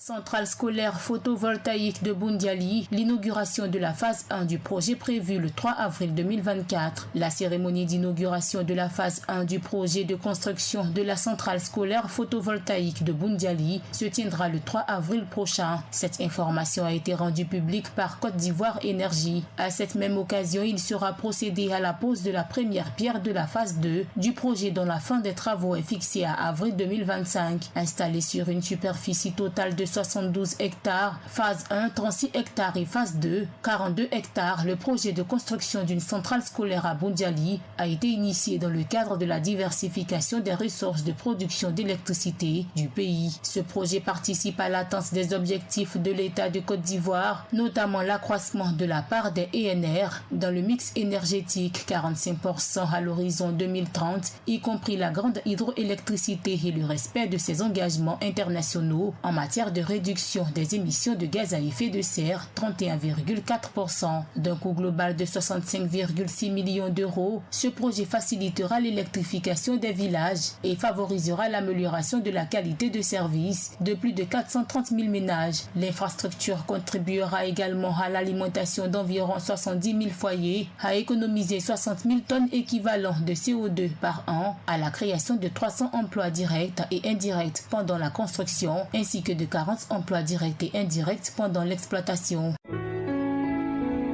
Centrale scolaire photovoltaïque de Boundiali, l'inauguration de la phase 1 du projet prévue le 3 avril 2024. La cérémonie d'inauguration de la phase 1 du projet de construction de la centrale scolaire photovoltaïque de Boundiali se tiendra le 3 avril prochain. Cette information a été rendue publique par Côte d'Ivoire Énergie. À cette même occasion, il sera procédé à la pose de la première pierre de la phase 2 du projet dont la fin des travaux est fixée à avril 2025. Installé sur une superficie totale de 72 hectares, phase 1, 36 hectares et phase 2, 42 hectares, le projet de construction d'une centrale scolaire à Boundiali a été initié dans le cadre de la diversification des ressources de production d'électricité du pays. Ce projet participe à l'atteinte des objectifs de l'État de Côte d'Ivoire, notamment l'accroissement de la part des ENR dans le mix énergétique, 45% à l'horizon 2030, y compris la grande hydroélectricité et le respect de ses engagements internationaux en matière de réduction des émissions de gaz à effet de serre, 31,4%. D'un coût global de 65,6 millions d'euros, ce projet facilitera l'électrification des villages et favorisera l'amélioration de la qualité de service de plus de 430 000 ménages. L'infrastructure contribuera également à l'alimentation d'environ 70 000 foyers, à économiser 60 000 tonnes équivalent de CO2 par an, à la création de 300 emplois directs et indirects pendant la construction, ainsi que de 40 emplois directs et indirects pendant l'exploitation.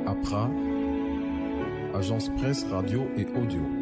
APRA, Agence Presse, Radio et Audio.